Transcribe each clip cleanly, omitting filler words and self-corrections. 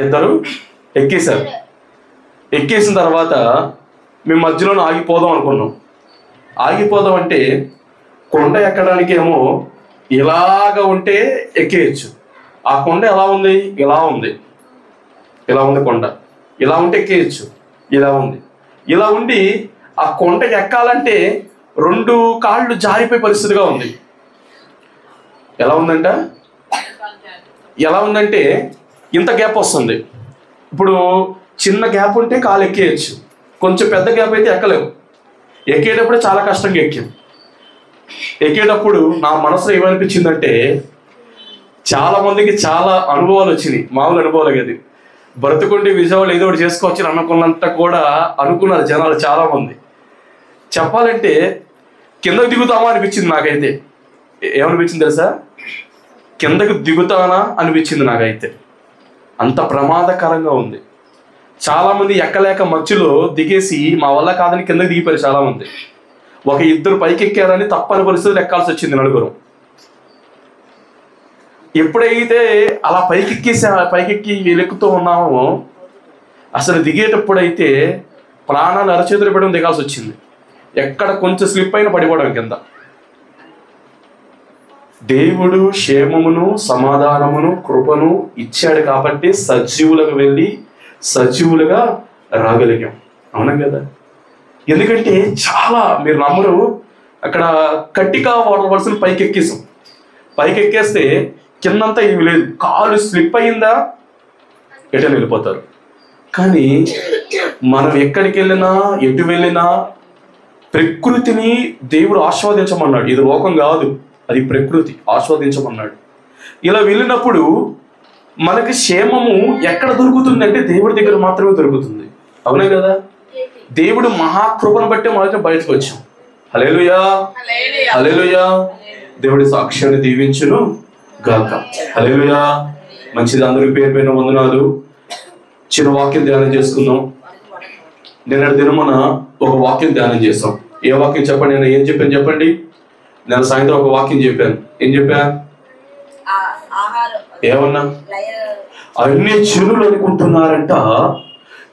ఇద్దరు ఎక్కేశారు. ఎక్కేసిన తర్వాత మేము మధ్యలో ఆగిపోదాం అనుకున్నాం. ఆగిపోదాం అంటే కొండ ఎక్కడానికి ఏమో ఇలాగ ఉంటే ఎక్కేయచ్చు. ఆ కొండ ఎలా ఉంది? ఇలా ఉంది. ఇలా ఉంది కొండ. ఇలా ఉంటే ఎక్కేయచ్చు. ఇలా ఉంది. ఇలా ఉండి ఆ కొండకి ఎక్కాలంటే 2 కాళ్ళు జారిపోయే పరిస్థితిగా ఉంది. ఎలా ఉందంటే ఇంత గ్యాప్ వస్తుంది. ఇప్పుడు చిన్న గ్యాప్ ఉంటే కాలు ఎక్కేయచ్చు, కొంచెం పెద్ద గ్యాప్ అయితే ఎక్కలేవు. ఎక్కేటప్పుడే చాలా కష్టంగా ఎక్కాం. ఎక్కేటప్పుడు నా మనసులో ఏమనిపించిందంటే, చాలా మందికి చాలా అనుభవాలు వచ్చినాయి. మామూలు అనుభవాలు కదా, బ్రతుకుంటే విజయవాడలో ఏదో ఒకటి చేసుకోవచ్చు అనుకున్నంత కూడా అనుకున్నారు జనాలు చాలా మంది. చెప్పాలంటే కిందకు దిగుతామా అనిపించింది నాకైతే. ఏమనిపించింది తెలుసా? కిందకు దిగుతానా అనిపించింది నాకైతే. అంత ప్రమాదకరంగా ఉంది. చాలామంది ఎక్కలేక మధ్యలో దిగేసి మా వల్ల కాదని కిందకి దిగిపోయారు చాలామంది. 1-2 పైకి ఎక్కారని తప్పని పరిస్థితులు ఎక్కాల్సి వచ్చింది 4. ఎప్పుడైతే అలా పైకెక్కి వెలుక్కుతూ ఉన్నామో, అసలు దిగేటప్పుడైతే ప్రాణాన్ని అరచేతులు పెట్టడం దిగాల్సి వచ్చింది. ఎక్కడ కొంచెం స్లిప్ అయినా పడిపోవడం కింద. దేవుడు క్షేమమును, సమాధానమును, కృపను ఇచ్చాడు కాబట్టి సజీవులకు వెళ్ళి సజీవులుగా రాగలిగాం. అవునా కదా? ఎందుకంటే చాలా, మీరు నమ్మరు, అక్కడ కట్టిగా వాడవలసిన పైకెక్కేస్తే కిందంతా ఏమి లేదు. కాలు స్లిప్ అయిందా ఎటని వెళ్ళిపోతారు. కానీ మనం ఎక్కడికి వెళ్ళినా, ఎటు వెళ్ళినా ప్రకృతిని దేవుడు ఆస్వాదించమన్నాడు. ఇది లోకం కాదు, అది ప్రకృతి. ఆస్వాదించమన్నాడు. ఇలా వెళ్ళినప్పుడు మనకి క్షేమము ఎక్కడ దొరుకుతుంది అంటే దేవుడి దగ్గర మాత్రమే దొరుకుతుంది. అవునే కదా? దేవుడు మహాకృపను బట్టి మనకి బయటకు వచ్చాం. హల్లెలూయా, హల్లెలూయా. దేవుడి సాక్ష్యాన్ని దీవించును గాక. హల్లెలూయా. మంచిది. అందరికి పేరు పైన వందనాలు. చిన్న వాక్యం ధ్యానం చేసుకుందాం. నిన్నటి దినమున ఒక వాక్యం ధ్యానం చేస్తాం. ఏ వాక్యం చెప్పండి? నేను ఏం చెప్పాను చెప్పండి. నేను సాయంత్రం ఒక వాక్యం చెప్పాను. ఏం చెప్పా? ఏమన్నా? అన్ని జనులు అనుకుంటున్నారంట,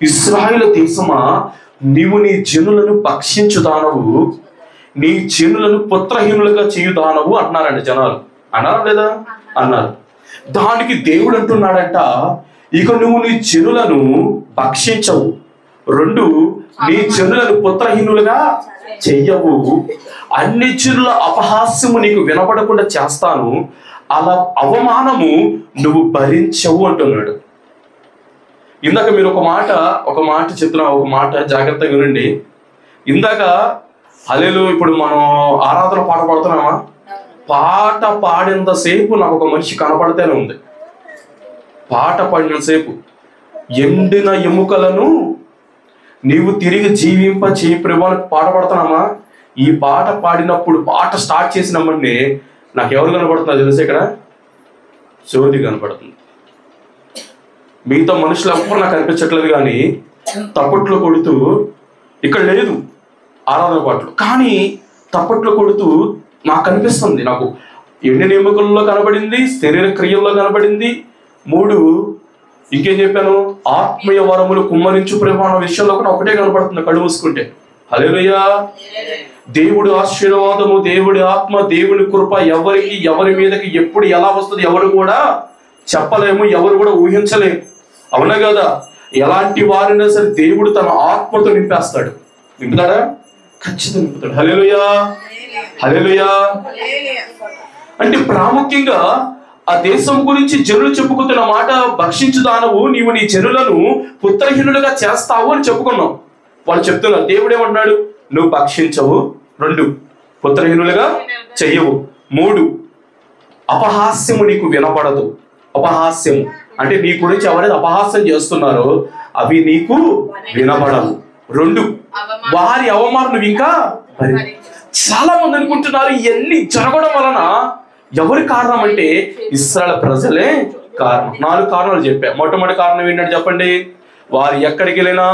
ఇశ్రాయేలు దేశమా, నీవు నీ జనులను భక్షించుదానవు, నీ జనులను పుత్రహీనులుగా చేయుదానవు అంటున్నారంట జనాలు. అన్నారా లేదా? అన్నారు. దానికి దేవుడు అంటున్నాడంట, ఇక నువ్వు నీ జనులను భక్షించవు, 2 నీ జనులను పుత్రహీనులుగా చెయ్యవు, అన్ని జనుల అపహాస్యము నీకు వినపడకుండా చేస్తాను, అలా అవమానము నువ్వు భరించవు అంటున్నాడు. ఇందాక మీరు ఒక మాట చెప్తున్నా, ఒక మాట జాగ్రత్తగా వినండి. ఇందాక హల్లెలూయా, ఇప్పుడు మనం ఆరాధన పాట పాడుతున్నామా? పాట పాడినంతసేపు నాకు ఒక మనిషి కనపడితేనే ఉంది. పాట పాడినంతసేపు ఎండిన ఎముకలను నీవు తిరిగి జీవింప చేయి ప్రభువా పాట పాడుతున్నామా? ఈ పాట పాడినప్పుడు, పాట స్టార్ట్ చేసినమ్మని నాకు ఎవరు కనపడుతున్నారు తెలుసు? ఇక్కడ జ్యోతి కనపడుతుంది. మిగతా మనుషులు ఎవ్వరు నాకు కనిపించట్లేదు. కానీ తప్పట్లు కొడుతూ, ఇక్కడ లేదు ఆరాధన పాటలు, కానీ తప్పట్లు కొడుతూ నాకు కనిపిస్తుంది. నాకు ఎండిన ఎముకల్లో కనబడింది, శరీర క్రియల్లో కనబడింది. 3 ఇంకేం చెప్పాను? ఆత్మీయ వరములు కుమ్మరించు ప్రమాణ విషయంలో కూడా ఒకటే కనపడుతుంది కళ్ళు మూసుకుంటే. హల్లెలూయా. దేవుడి ఆశీర్వాదము, దేవుడి ఆత్మ, దేవుని కృప ఎవరి మీదకి ఎప్పుడు ఎలా వస్తుంది ఎవరు కూడా చెప్పలేము, ఎవరు కూడా ఊహించలేము. అవునా కదా? ఎలాంటి వారైనా సరే దేవుడు తన ఆత్మతో నింపేస్తాడు. నింపుతాడా? ఖచ్చితంగా నింపుతాడు. హల్లెలూయా, హల్లెలూయా. అంటే ప్రాముఖ్యంగా ఆ దేశం గురించి జనులు చెప్పుకుంటున్న మాట, భక్షించుదానవు, నీవు నీ జనులను పుత్రహీనులుగా చేస్తావు అని చెప్పుకున్నాం. వాళ్ళు చెప్తున్నారు, దేవుడు ఏమంటున్నాడు? నువ్వు భక్షించవు, 2 పుత్రహీనులుగా చెయ్యవు, 3 అపహాస్యము నీకు వినపడదు. అపహాస్యము అంటే నీ గురించి ఎవరైతే అపహాస్యం చేస్తున్నారో అవి నీకు వినపడవు. 2 వారి అవమానం నువ్వు ఇంకా. చాలా మంది అనుకుంటున్నారు ఇవన్నీ జరగడం వలన ఎవరి కారణం అంటే ఇశ్రాయేలు ప్రజలే కారణం. 4 కారణాలు చెప్పా. మొట్టమొదటి కారణం ఏంటంటే చెప్పండి? వారు ఎక్కడికి వెళ్ళినా,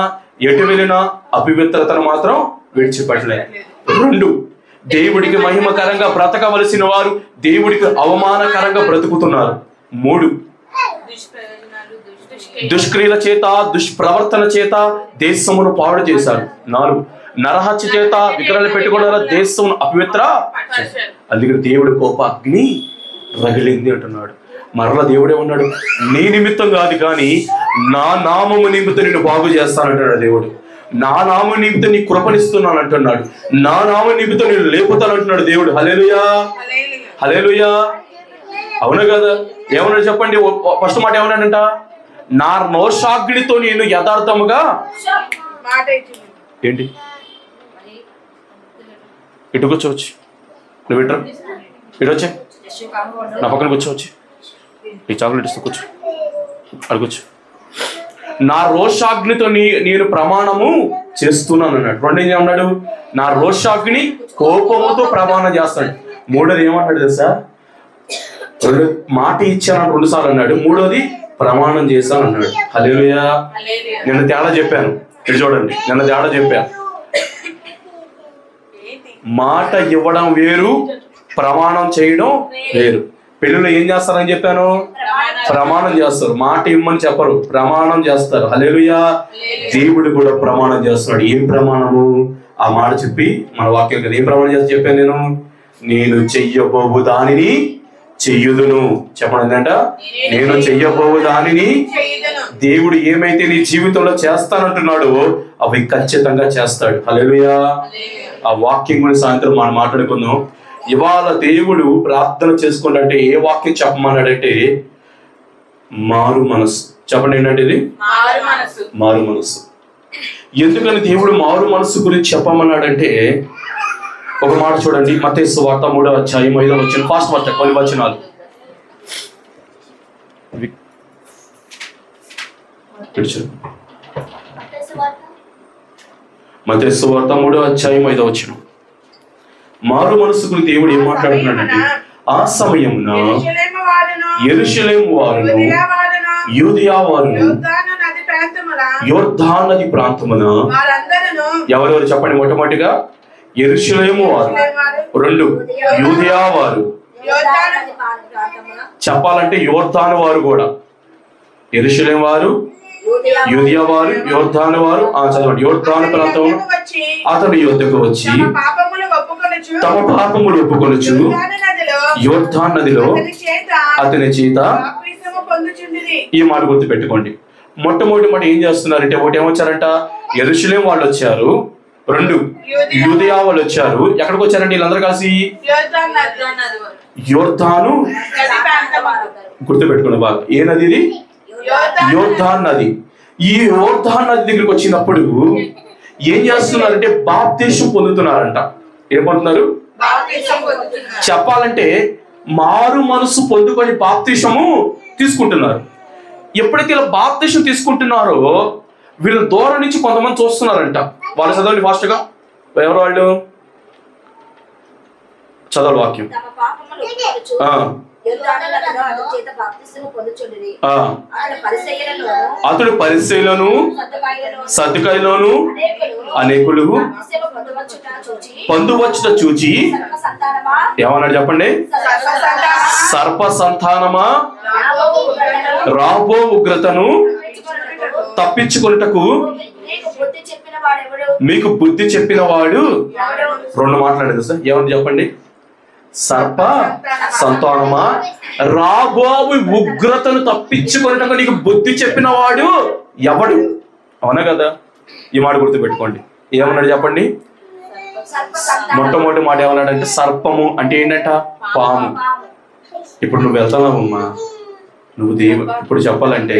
ఎటు వెళ్ళినా అపవిత్రతను మాత్రం విడిచిపెట్టలేదు. 2 దేవుడికి మహిమకరంగా బ్రతకవలసిన వారు దేవుడికి అవమానకరంగా బ్రతుకుతున్నారు. 3 దుష్క్రియల చేత దుష్ప్రవర్తన చేత దేశమును పాడు చేశారు. 4 నరహత్య చేత విగ్రహాలు పెట్టుకోవడం దేశమును అపవిత్ర. అందుకని దేవుడి కోపాగ్ని రగిలింది అంటున్నాడు. మరలా దేవుడే ఉన్నాడు, నీ నిమిత్తం కాదు కానీ నా నామము నిమిత్తం నిన్ను బాగు చేస్తానంటున్నాడు దేవుడు. నా నామం నిమిత్తం నీ కృపనిస్తున్నాను అంటున్నాడు. నా నామం నిమిత్తం నేను లేపుతాను అంటున్నాడు దేవుడు. హల్లెలూయా, హల్లెలూయా. అవునా కదా? ఏమన్నాడు చెప్పండి? ఫస్ట్ మాట ఏమన్నాడంట? నా రోషాగ్నితో నేను యథార్థముగా ఏంటి ఇటు కూర్చోవచ్చు, నువ్వు ఇటు వచ్చే నా పక్కన కూర్చోవచ్చు, ఈ చాక్లెట్ ఇస్తూ కూర్చో, అడుగుచ్చు. నా రోషాగ్నితో నేను ప్రమాణము చేస్తున్నాను అన్నాడు. 2 ఏమన్నాడు? నా రోషాగ్ని కోపముతో ప్రమాణం చేస్తాడు. 3 ఏమన్నాడు తెలుసా? మాట ఇచ్చాను 2 సార్లు అన్నాడు. 3 ప్రమాణం చేశాను అన్నాడు. హల్లెలూయా. నిన్న తేడా చెప్పాను, ఇది చూడండి. నిన్న తేడా చెప్పాను. మాట ఇవ్వడం వేరు, ప్రమాణం చేయడం వేరు. పెళ్ళిలో ఏం చేస్తారని చెప్పాను? ప్రమాణం చేస్తారు. మాట ఇమ్మని చెప్పరు, ప్రమాణం చేస్తారు. హల్లెలూయా. దేవుడు కూడా ప్రమాణం చేస్తున్నాడు. ఏం ప్రమాణము? ఆ మాట చెప్పి మన వాక్యం కదా, ఏం ప్రమాణం చేస్తా చెప్పాను? నేను చెయ్యబోవు దానిని చెయ్యుదును. చెప్పండి ఏంటంట? నేను చెయ్యబోవు దానిని. దేవుడు ఏమైతే నీ జీవితంలో చేస్తానంటున్నాడో అవి ఖచ్చితంగా చేస్తాడు. హల్లెలూయా. ఆ వాక్యం గురించి సాయంత్రం మనం మాట్లాడుకుందాం. ఇవాళ దేవుడు ప్రార్థన చేసుకుంటే ఏ వాక్యం చెప్పమన్నాడంటే మారు మనసు. చెప్పండి ఏంటంటే ఇది మారు మనసు. ఎందుకని దేవుడు మారు మనసు గురించి చెప్పమన్నాడంటే ఒక మాట చూడండి. మత్తయి సువార్త 3వ అధ్యాయం 5వ వచనం. ఫాస్ట్ వర్త కొన్ని వచనాలు. మత్తయి సువార్త 3వ అధ్యాయం 5వ వచనం. మారు మనసు గురించి దేవుడు ఏం మాట్లాడుతున్నాడంటే ఆ సమయమున యెరూషలేము వారును యూదయ వారును యొర్దాను నది ప్రాంతమున ఎవరెవరు చెప్పండి? మొట్టమొదటిగా యెరూషలేము వారు, 2 యూదయ వారు. చెప్పాలంటే యొర్దాను వారు కూడా. యెరూషలేము వారు, యూదయ వారు, యొర్దాను వారు. చదవండి. యొర్దాను ప్రాంతం అతడు యొద్దకు వచ్చి తమ పాపములు ఒప్పుకొనుచు యొర్దాను నదిలో అతని చేత. ఈ మాట గుర్తు పెట్టుకోండి. మొట్టమొదటి మాట ఏం చేస్తున్నారంటే, ఒకటి ఏమొచ్చారంట? యెరూషలేము వాళ్ళు వచ్చారు, 2 యూదయ వాళ్ళు వచ్చారు. ఎక్కడికి వచ్చారంటే వీళ్ళందరూ కలిసి? యొర్దాను. గుర్తు పెట్టుకోండి బాగా. ఏ నది ఇది? యొర్దాను నది. ఈ యొర్దాను నది దగ్గరికి వచ్చినప్పుడు ఏం చేస్తున్నారంటే బాప్తిసం పొందుతున్నారంట. ఏం పొందుతున్నారు? చెప్పాలంటే మారు మనసు పొందుకొని బాప్తిసము తీసుకుంటున్నారు. ఎప్పుడైతే ఇలా బాప్తిసం తీసుకుంటున్నారో వీళ్ళ దూరం నుంచి కొంతమంది చూస్తున్నారంట. వాళ్ళు చదవండి ఫాస్ట్ గా. ఎవరు వాళ్ళు? చదవాలి వాక్యం. అతడు పరిసయ్యులను సద్దుకైలోను అనేకులు పొందువచ్చుట చూచి ఏమన్నాడు చెప్పండి? సర్ప సంతానమా, రాబో ఉగ్రతను తప్పించుకొనుటకు మీకు బుద్ధి చెప్పిన వాడు. 2 మాట్లాడేది సార్. ఏమని చెప్పండి? సర్ప సంతానమా, రాబోవు ఉగ్రతను తప్పించుకొనుటకు నీకు బుద్ధి చెప్పిన వాడు ఎవడు? అవునా కదా? ఈ మాట గుర్తు పెట్టుకోండి. ఏమన్నాడు చెప్పండి? మొట్టమొదటి మాట ఏమన్నాడంటే సర్పము అంటే ఏంటంట? పాము. ఇప్పుడు నువ్వు వెళ్తావమ్మా, నువ్వు ఇప్పుడు చెప్పాలంటే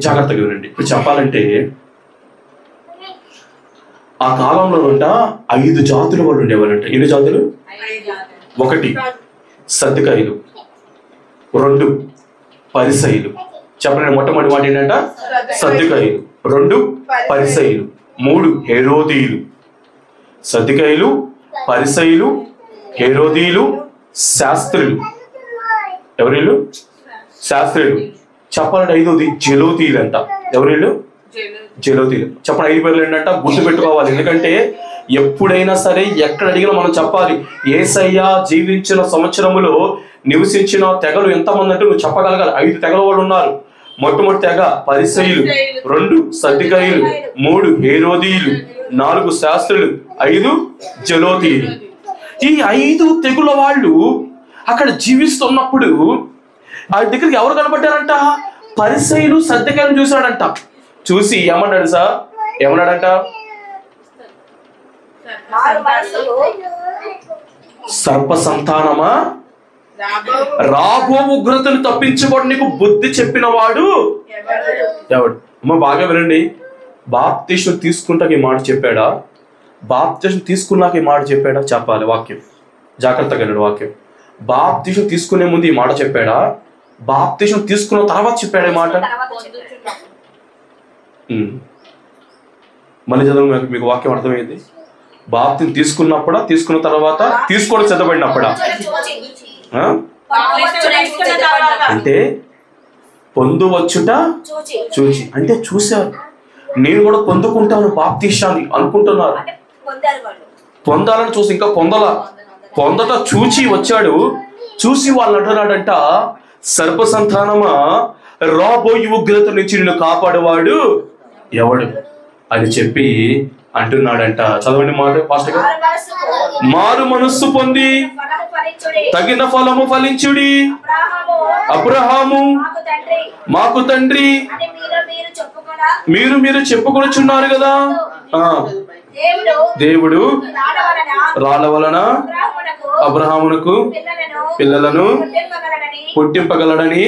జాగ్రత్తగా వినండి. ఇప్పుడు చెప్పాలంటే ఆ కాలంలో 5 జాతుల వాళ్ళు ఉండేవాళ్ళంట. ఎన్ని జాతులు? 1 సద్దుకాయులు, 2 పరిసయ్యులు. చెప్పండి. మొట్టమొదటి మాట ఏంటంట? సద్దుకాయులు, 2 పరిసయ్యులు, 3 హేరోదీయులు. సద్దుకాయులు, పరిసయ్యులు, హేరోదీయులు, శాస్త్రులు. ఎవరిళ్ళు? శాస్త్రులు. చెప్పాలంటే 5వది జెలోతీయులు అంట. ఎవరిళ్ళు? జెలోతీయులు. చెప్పండి 5 పేర్లు ఏంటంట? గుర్తు పెట్టుకోవాలి. ఎందుకంటే ఎప్పుడైనా సరే ఎక్కడ అడిగినా మనం చెప్పాలి. యేసయ్య జీవించిన సంవత్సరములో నివసించిన తెగలు ఎంతమంది అంటే నువ్వు చెప్పగలగాలి. 5 తెగల వాళ్ళు ఉన్నారు. మొట్టమొదటి తెగ పరిసయ్యులు, 2 సద్దుకాయులు, 3 హేరోదీయులు, 4 శాస్త్రులు, 5 జలోతీయులు. ఈ 5 తెగుల వాళ్ళు అక్కడ జీవిస్తున్నప్పుడు ఆ దగ్గరికి ఎవరు కనబడ్డారంట? పరిసయ్యులు సద్దుకాయులు చూశాడంట. చూసి ఏమన్నాడు సార్? ఏమన్నాడంట? సర్ప సంతానమా, రాబో ఉగ్రతను తప్పించుకోవడం నీకు బుద్ధి చెప్పిన వాడు ఎవడు? అమ్మ బాగా వినండి. బాప్తిసం తీసుకుంటాక ఈ మాట చెప్పాడా? బాప్తిసం తీసుకున్నాక ఈ మాట చెప్పాడా? చెప్పాలి వాక్యం, జాగ్రత్తగా వినండి వాక్యం. బాప్తిసం తీసుకునే ముందు ఈ మాట చెప్పాడా? బాప్తిసం తీసుకున్న తర్వాత చెప్పాడు ఈ మాట. మళ్ళీ చదువు, మీకు వాక్యం అర్థమైంది. బాప్తిసం తీసుకున్నప్పుడా, తీసుకున్న తర్వాత, తీసుకోవడం సిద్ధపడినప్పుడా? అంటే పొందువచ్చుట చూచి, అంటే చూశారు. నేను కూడా పొందుకుంటాను బాప్తిసాన్ని అనుకుంటున్నారు. పొందాలని చూసి ఇంకా పొందట చూచి వచ్చాడు. చూసి వాళ్ళు అంటున్నాడంట, సర్ప సంతానమా, రాబోయే ఉగ్రత నుంచి నిన్ను కాపాడేవాడు ఎవడు అని చెప్పి అంటున్నాడంట. చదవండి మాట ఫాస్ట్ గా. మారు మనస్సు పొంది తగిన ఫలము ఫలించుడి. అబ్రహాము మాకు తండ్రి మీరు చెప్పుకొనుచున్నారు కదా. దేవుడు రాళ్ళ వలన అబ్రహామునకు పిల్లలను పుట్టింపగలడని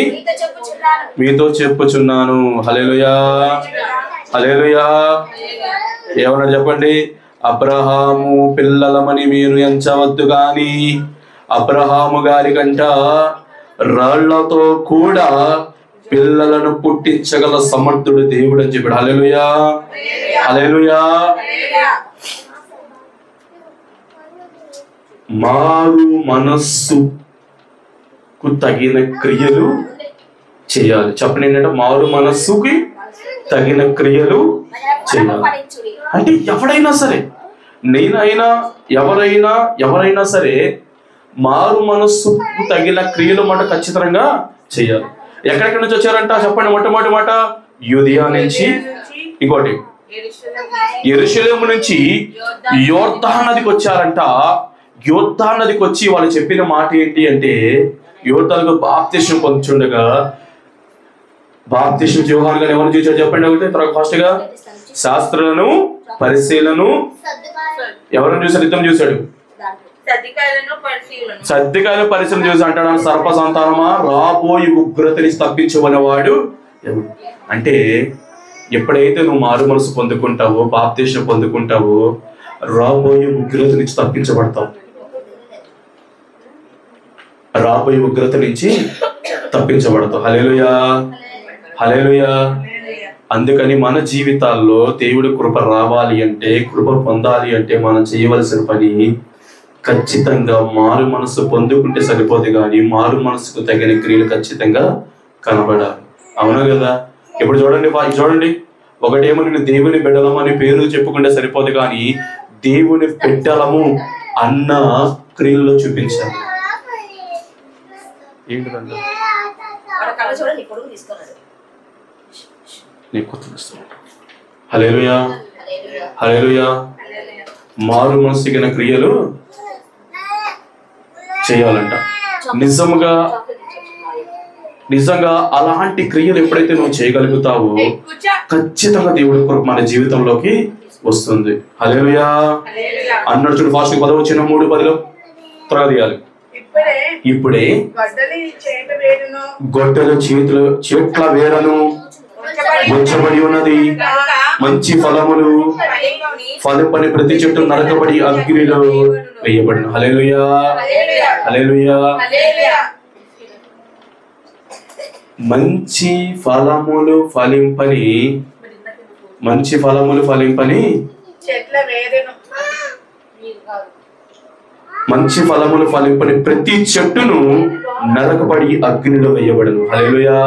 మీతో చెప్పుచున్నాను. హల్లెలూయా, హల్లెలూయా. ఏమన్నా చెప్పండి. అబ్రహాము పిల్లలమని మీరు ఎంచవద్దు గాని అబ్రహాము గారి కంట రాళ్లతో కూడా పిల్లలను పుట్టించగల సమర్థుడు దేవుడు అని చెప్పాడు. హల్లెలూయా, హల్లెలూయా. మారు మనస్సుకు తగిన క్రియలు చేయాలి. చెప్పండి ఏంటంటే మారు మనస్సుకి తగిన క్రియలు చేయాలి. అంటే ఎవడైనా సరే, నేనైనా ఎవరైనా సరే మారు మనస్సుకు తగిన క్రియలు మాట ఖచ్చితంగా చేయాలి. ఎక్కడెక్కడి నుంచి వచ్చారంట చెప్పండి. మొట్టమొదటి మాట యూదియా నుంచి, ఇంకోటి యెరూషలేము నుంచి యోర్దాను నదికి వచ్చారంట. యోర్దాను నదికి వచ్చి వాళ్ళు చెప్పిన మాట ఏంటి అంటే, యోర్దానుకు బాప్తిసం పొందుచుండగా బాప్తిసం యోహాను గారు ఎవరు చూసారు చెప్పండి. ఒకటి తర్వాత ఫాస్ట్ గా శాస్త్రులను పరిశీలను ఎవరిని చూసాడు? ఇద్దరు చూశాడు. సద్దికాయలు పరిశీలన చూసి అంటాడు, సర్ప సంతానమా, రాబోయే ఉగ్రతని తప్పించవనేవాడు ఎవడు? అంటే ఎప్పుడైతే నువ్వు మారు మనసు పొందుకుంటావో, బాప్తిసం పొందుకుంటావో, రాబోయే ఉగ్రత నుంచి తప్పించబడతావు. రాబోయే ఉగ్రత నుంచి తప్పించబడతావు. హల్లెలూయా, హల్లెలూయా. అందుకని మన జీవితాల్లో దేవుడి కృప రావాలి అంటే, కృప పొందాలి అంటే మనం చేయవలసిన పని ఖచ్చితంగా మారు మనసు పొందుకుంటే సరిపోదు కానీ మారు మనసుకు తగిన క్రియలు ఖచ్చితంగా కనబడాలి. అవునా కదా? ఇప్పుడు చూడండి, ఒకటేమో నేను దేవుని బిడ్డలము అని పేరు చెప్పుకుంటే సరిపోదు కానీ దేవుని బిడ్డలము అన్న క్రియల్లో చూపించాలి. ఏంటిదండి? హల్లెలూయా, హల్లెలూయా. మారు మనసుగిన క్రియలు చేయాలంట. నిజంగా అలాంటి క్రియలు ఎప్పుడైతే నువ్వు చేయగలుగుతావో ఖచ్చితంగా దేవుడి కొరకు మన జీవితంలోకి వస్తుంది. హల్లెలూయా అన్నాడు. చూడు ఫాస్ట్ 10:3-10 త్వరగా తీయాలి. ఇప్పుడే గొడ్డలు చేట్ల వేరను ఉంచబడి ఉన్నది, మంచి ఫలములు ఫలింపని ప్రతి చెట్టు నరకబడి అగ్నిలో వేయబడిన. హల్లెలూయా, హల్లెలూయా. మంచి ఫలములు ఫలింపని మంచి ఫలములు ఫలింపని ప్రతి చెట్టును నరకబడి అగ్నిలో వేయబడను. హల్లెలూయా.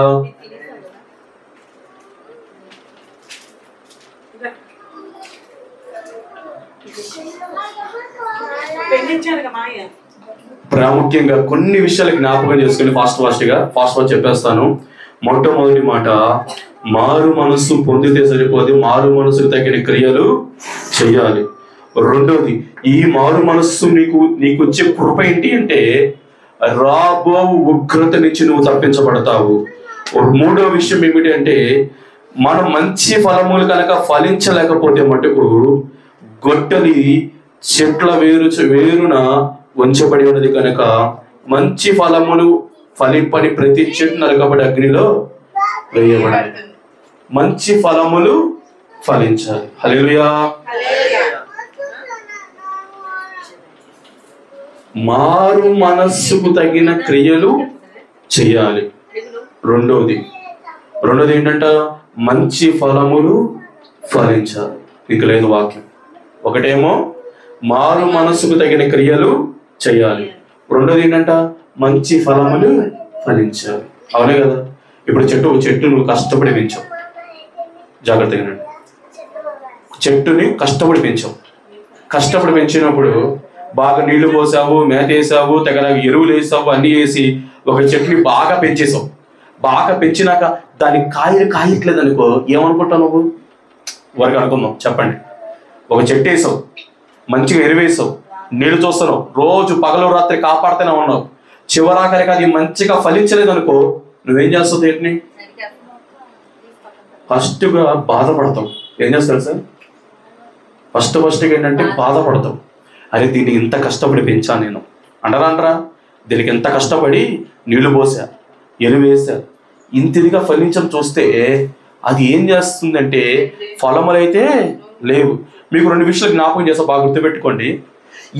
ప్రాముఖ్యంగా కొన్ని విషయాలు జ్ఞాపకం చేసుకుని ఫాస్ట్ చెప్పేస్తాను. మొట్టమొదటి మాట, మారు మనస్సు పొందితే సరిపోదు, మారు మనస్సుకు తగిన క్రియలు చేయాలి. రెండోది, ఈ మారు మనస్సు నీకు వచ్చే కృప ఏంటి అంటే రాబో ఉగ్రత నుంచి నువ్వు తప్పించబడతావు. మూడో విషయం ఏమిటి అంటే మనం మంచి ఫలములు కనుక ఫలించలేకపోతే మటుకు గొడ్డలి చెట్ల వేరున ఉంచబడి ఉన్నది కనుక మంచి ఫలములు ఫలింపని ప్రతి చెట్టు నరకబడి అగ్నిలో వేయబడాలి. మంచి ఫలములు ఫలించాలి. హల్లెలూయా. మారు మనస్సుకు తగిన క్రియలు చేయాలి. రెండోది ఏంటంట, మంచి ఫలములు ఫలించాలి. ఇంక లేదు వాక్యం. ఒకటేమో మారు మనస్సుకు తగిన క్రియలు చేయాలి, రెండోది ఏంటంట, మంచి ఫలములు ఫలించాలి. అవునే కదా. ఇప్పుడు చెట్టు నువ్వు కష్టపడి పెంచావు, జాగ్రత్తగా చెట్టుని కష్టపడి పెంచినప్పుడు బాగా నీళ్లు పోసావు, మేత వేసావు, తగిన ఎరువులు వేసావు, అన్ని వేసి ఒక చెట్టుని బాగా పెంచేసావు. బాగా పెంచినాక దానికి కాయలు కాయట్లేదు అనుకో, ఏమనుకుంటావు నువ్వు? వరకు అనుకుందాం, చెప్పండి. ఒక చెట్టు వేసావు, మంచిగా ఎరువేసావు, నీళ్లు చూస్తున్నావు, రోజు పగలు రాత్రి కాపాడుతూనే ఉన్నావు, చివరాఖరికి అది మంచిగా ఫలించలేదు అనుకో, నువ్వేం చేస్తావు? వీటిని ఫస్ట్గా బాధపడతావు. ఏం చేస్తాడు సార్? ఫస్ట్గా ఏంటంటే బాధపడతావు. అరే దీన్ని ఇంత కష్టపడి పెంచా నేను అంటారా? దీనికి ఎంత కష్టపడి నీళ్లు పోసా, ఎరువేసా, ఇంతిదిగా ఫలించడం చూస్తే అది ఏం చేస్తుందంటే ఫలములైతే లేవు. మీకు రెండు విషయాలు జ్ఞాపకం చేస్తా, బాగా గుర్తుపెట్టుకోండి.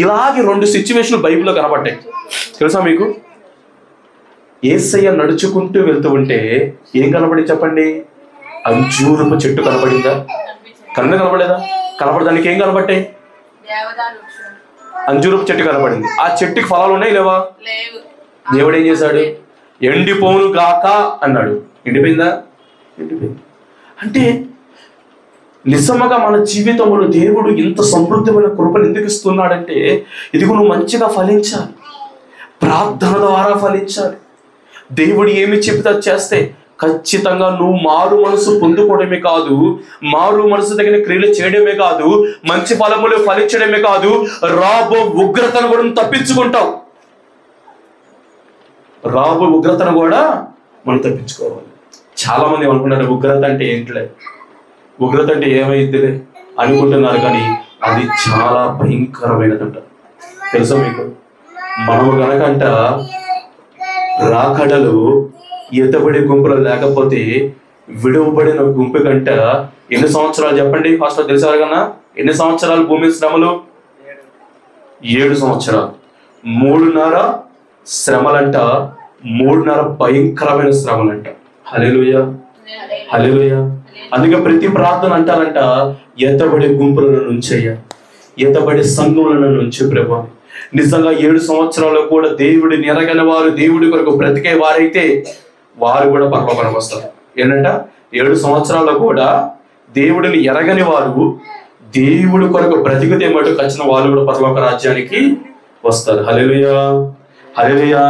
ఇలాగే రెండు సిచ్యువేషన్లు బైబిల్లో కనబడ్డాయి, తెలుసా మీకు? యేసయ్య నడుచుకుంటూ వెళ్తూ ఉంటే ఏం కనబడి చెప్పండి? అంజూరపు చెట్టు కనబడిందా? కనబడలేదా? కనబడదానికి ఏం కనబట్టాయి? అంజూరపు చెట్టు కనబడింది. ఆ చెట్టుకి ఫలాలు ఉన్నాయి లేవా? దేవుడు ఏం చేశాడు? ఎండిపోను గాక అన్నాడు. ఎండిపోయిందా? ఎండిపోయింది. అంటే నిజంగా మన జీవితంలో దేవుడు ఇంత సమృద్ధమైన కృపను ఎందుకు ఇస్తున్నాడంటే, ఇదిగో నువ్వు మంచిగా ఫలించాలి, ప్రార్థన ద్వారా ఫలించాలి. దేవుడు ఏమి చెబితే చేస్తే ఖచ్చితంగా నువ్వు మారు మనసు పొందుకోవడమే కాదు, మారు మనసు తగిన క్రియలు చేయడమే కాదు, మంచి ఫలములు ఫలించడమే కాదు, రాబో ఉగ్రతను కూడా తప్పించుకుంటావు. రాబో ఉగ్రతను కూడా మనం తప్పించుకోవాలి. చాలా మంది అనుకుంటారు ఉగ్రత అంటే ఏంటిలే, ఉగ్రత అంటే ఏమైద్దిలే అనుకుంటున్నారు, కానీ అది చాలా భయంకరమైనదంట. తెలుసా మీకు? మనము గనకంట రాకడలు ఎత్తబడి గుంపులో లేకపోతే విడువబడిన గుంపు కంట ఎన్ని సంవత్సరాలు చెప్పండి? ఫస్ట్ తెలిసారు కన్నా ఎన్ని సంవత్సరాలు భూమి శ్రమలు? 7 సంవత్సరాలు. 3.5 శ్రమలంట, 3.5 భయంకరమైన శ్రమలంట. హల్లెలూయా, హల్లెలూయా. అందుకే ప్రతి ప్రార్థన అంటారంట, ఎత్తబడి గుంపుల నుంచి, ఎత్తబడి సంఘముల నుంచి ప్రభు. నిజంగా 7 సంవత్సరాలు కూడా దేవుడిని ఎరగని వారు, దేవుడి కొరకు బ్రతికే వారైతే వారు కూడా పరలోకానికి వస్తారు. ఏంటంట? 7 సంవత్సరాల్లో కూడా దేవుడిని ఎరగని వారు దేవుడి కొరకు బ్రతికితే మటుకు ఖచ్చితంగా వాళ్ళు కూడా పరలోక రాజ్యానికి వస్తారు. హల్లెలూయా, హల్లెలూయా.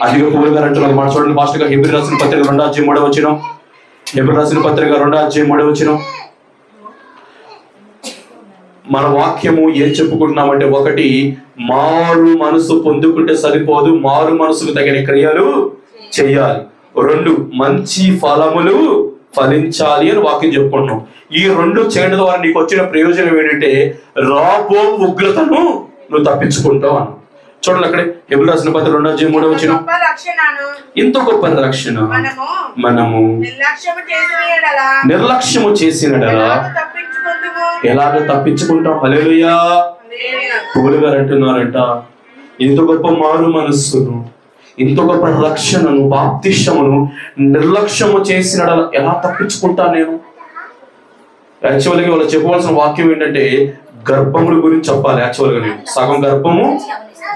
అందుకే పౌలు గారు అంటున్నారు, మన చూడండి ఫాస్ట్గా హెబ్రీ రాసిన పత్రిక 2:3 హెబ్రీ రాసిన పత్రిక 2:3 మన వాక్యము ఏం చెప్పుకుంటున్నామంటే, ఒకటి, మారు మనసు పొందుకుంటే సరిపోదు, మారు మనసుకు తగిన క్రియలు చేయాలి. 2, మంచి ఫలములు ఫలించాలి అని వాక్యం చెప్పుకుంటున్నాం. ఈ 2 చేయడం ద్వారా నీకు వచ్చిన ప్రయోజనం ఏంటంటే రాబో ఉగ్రతను నువ్వు తప్పించుకుంటావు అన్న. చూడండి అక్కడే హెబ్రీ రాసిన పత్రిక 2:3 ఇంత గొప్ప రక్షణ మనము నిర్లక్ష్యము చేసినడలా ఎలాగ తప్పించుకుంటాం? హల్లెలూయా. పౌలు గారు అంటున్నారంట, ఇంత గొప్ప మారు మనస్సును, ఇంత గొప్ప రక్షణను, బాప్తిష్యమును నిర్లక్ష్యము చేసిన ఎలా తప్పించుకుంటా నేను? యాక్చువల్గా వాళ్ళు చెప్పవలసిన వాక్యం ఏంటంటే గర్భముల గురించి చెప్పాలి. యాక్చువల్గా నేను సగం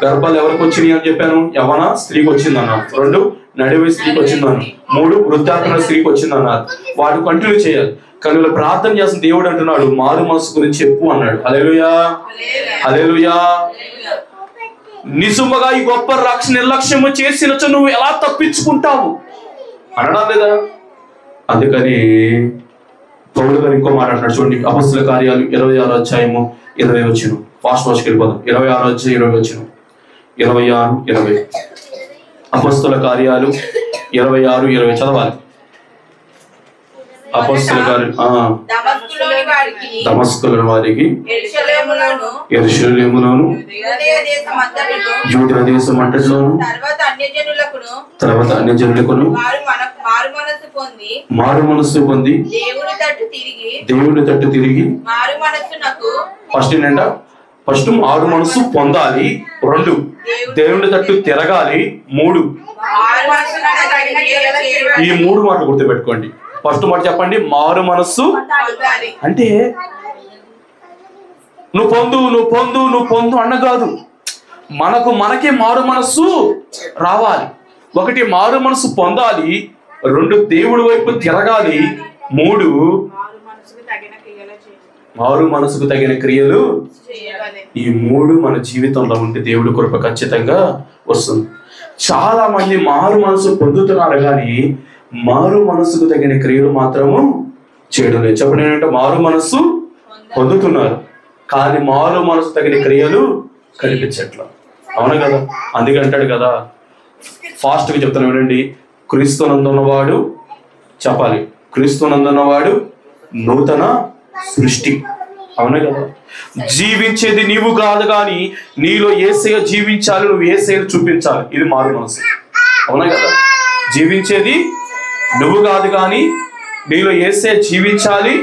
గర్భాలు ఎవరికి వచ్చినాయి అని చెప్పాను? యవ్వన స్త్రీకి వచ్చిందన్నారు. 2, నడివే స్త్రీకి వచ్చిందన్నారు. 3, వృద్ధాప్య స్త్రీకి వచ్చిందన్నారు. వాడు కంటిన్యూ చేయాలి. కానీ వీళ్ళు ప్రార్థన చేసిన దేవుడు అంటున్నాడు, మారు మనసు గురించి చెప్పు అన్నాడు. హల్లెలూయా, హల్లెలూయా. నిజముగా ఈ గొప్ప నిర్లక్ష్యము చేసినచో నువ్వు ఎలా తప్పించుకుంటావు అనడం లేదా? అందుకని పౌలు గారు ఇంకో మాట అంటాడు చూడండి. అపొస్తలుల కార్యాలు 26వ అధ్యాయము 20 వచనం. ఫాస్ట్ వెళ్ళిపోదాం. 26వ అధ్యాయం 20 వచనం. 26, 20. అపొస్తలుల కార్యాలు 26, 20 చదవాలి. అపొస్తలుల కార్యాలు దమస్కులోని వారికి యెరూషలేములోను యూదయ దేశం అంతటిలోను తర్వాత అన్యజనులకును మారు మనస్సు పొంది దేవుని తట్టు తిరిగి ఫస్ట్ మారు మనస్సు పొందాలి, 2 దేవుని తట్టు తిరగాలి, 3 ఈ 3 మాటలు గుర్తుపెట్టుకోండి. ఫస్ట్ మాట చెప్పండి, మారు మనస్సు. అంటే నువ్వు పొందు అన్న కాదు, మనకే మారు మనస్సు రావాలి. 1 మారు మనస్సు పొందాలి, 2 దేవుడి వైపు తిరగాలి, 3 మారు మనసుకు తగిన క్రియలు. ఈ 3 మన జీవితంలో ఉంటే దేవుడి కృప ఖచ్చితంగా వస్తుంది. చాలా మంది మారు మనసు పొందుతున్నారు కానీ మారు మనసుకు తగిన క్రియలు మాత్రము చేయడం లేదు. చెప్పండి ఏంటంటే మారు మనస్సు పొందుతున్నారు కానీ మారు మనసు తగిన క్రియలు కనిపించట్లా. అవును కదా? అందుకే అంటాడు కదా, ఫాస్ట్గా చెప్తాను వినండి, క్రీస్తునందున్నవాడు చెప్పాలి, క్రీస్తునందున్నవాడు నూతన సృష్టి. అవునా కదా? జీవించేది నీవు కాదు కానీ నీలో యేసయ్య జీవించాలి, నువ్వు యేసయ్యను చూపించాలి. ఇది మారు మనసు. అవునా కదా? జీవించేది నువ్వు కాదు కానీ నీలో యేసయ్య జీవించాలి,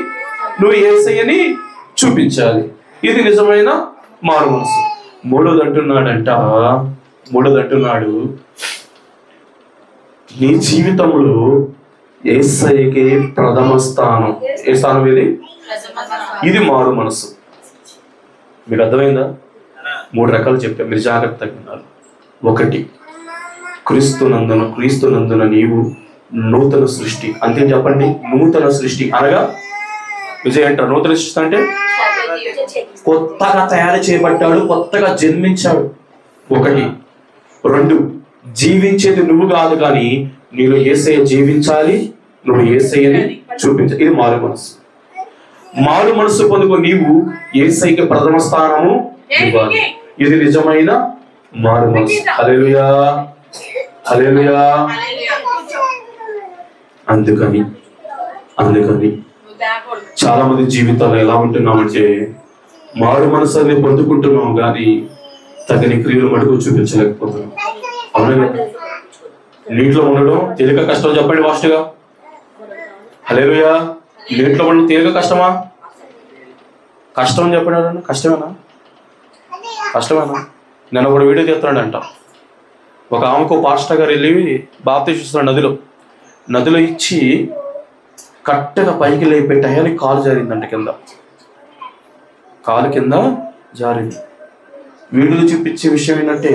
నువ్వు యేసయ్యని చూపించాలి. ఇది నిజమైన మారు మనసు. మూడోది అంటున్నాడు నీ జీవితంలో యేసయ్యకి ప్రథమ స్థానం. ఏ స్థానం ఇది? ఇది మారు మనసు. మీకు అర్థమైందా? 3 రకాలు చెప్పా, మీరు జాగ్రత్తగా ఉన్నారు. 1 క్రీస్తునందున నీవు నూతన సృష్టి. అంతే చెప్పండి, నూతన సృష్టి అనగా విజయ్ అంటారు. నూతన సృష్టి అంటే కొత్తగా తయారు చేయబడ్డాడు, కొత్తగా జన్మించాడు. 1. 2 జీవించేది నువ్వు కాదు కానీ నీలో యేసయ్య జీవించాలి, నువ్వు యేసయ్యని చూపించాలి. ఇది మారు మనసు. మారు మనసు పొందుకో నీవు యేసయ్యకి ప్రథమ స్థానము ఇవ్వాలి. ఇది నిజమైన మారు మనసు. హల్లెలూయా, హల్లెలూయా. అందుకని చాలా మంది జీవితాలు ఎలా ఉంటున్నామంటే మారు మనసు అనేది పొందుకుంటున్నాం కానీ తగిన క్రియలు మటుకు చూపించలేకపోతున్నాం. అవునా? నీటిలో ఉండడం తేలిక కష్టం చెప్పండి ఫాస్ట్గా. హల్లెలూయా. నీటిలో ఉండడం తేలిక కష్టమా? కష్టం అని చెప్పండి. కష్టమేనా? నేను ఒక వీడియో తీస్తున్నాడంట. ఒక ఆమెకు పాస్టర్ గారు వెళ్ళి బాప్తిస్మం ఇస్తున్నాడు. నదిలో ఇచ్చి కరెక్ట్గా పైకి లేపే టయానికి కాలు జారిందంట, కాలు కింద జారింది. వీడియోలు చూపించే విషయం ఏంటంటే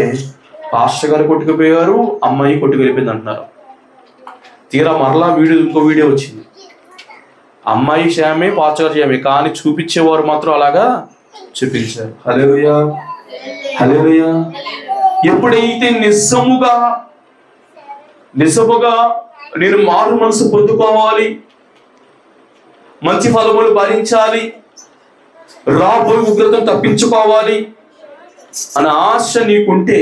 పాస్టర్ గారు కొట్టుకుపోయారు, అమ్మాయి కొట్టుకెళ్ళిపోయింది అంటున్నారు. తీరా మరలా ఇంకో వీడియో వచ్చింది, అమ్మాయి క్షేమే పాస్టర్ గారు క్షేమే, కానీ చూపించేవారు మాత్రం అలాగా చూపించారు. హల్లెలూయా, హల్లెలూయా. ఎప్పుడైతే నిజముగా నేను మారు మనసు పొందుకోవాలి, మంచి ఫలములు భరించాలి, రాబోయే ఉగ్రతను తప్పించుకోవాలి అనే ఆశ నీకుంటే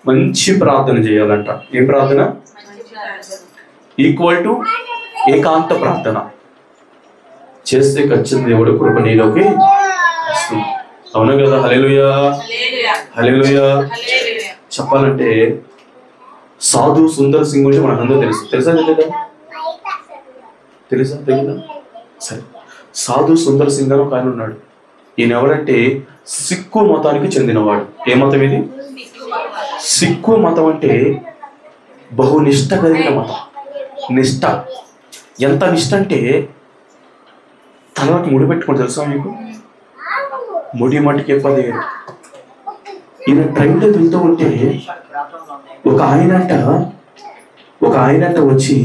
మంచి ప్రార్థన చేయాలంట. ఏం ప్రార్థన? ఈక్వల్ టు ఏకాంత ప్రార్థన చేస్తే ఖచ్చితంగా దేవుడి కృప నీలోకి వస్తుంది. అవునా కదా? హల్లెలూయా, హల్లెలూయా. చెప్పాలంటే సాధు సుందర్ సింగ్ గురించి మనకందరూ తెలుసా తెలీదా? సరే, సాధు సుందర్ సింగ్ అని ఒక ఆయన ఉన్నాడు. ఈయన ఎవరంటే సిక్కు మతానికి చెందినవాడు. ఏ మతం ఇది? సిక్కు మతం అంటే బహునిష్ట కలిగిన మతం. నిష్ట ఎంత నిష్ట అంటే తలకి ముడి పెట్టుకోండి. తెలుసా మీకు? ముడి మట్టికి పదేరు. ఈయన ట్రైన్లో వెళ్తూ ఉంటే ఒక ఆయనంట వచ్చి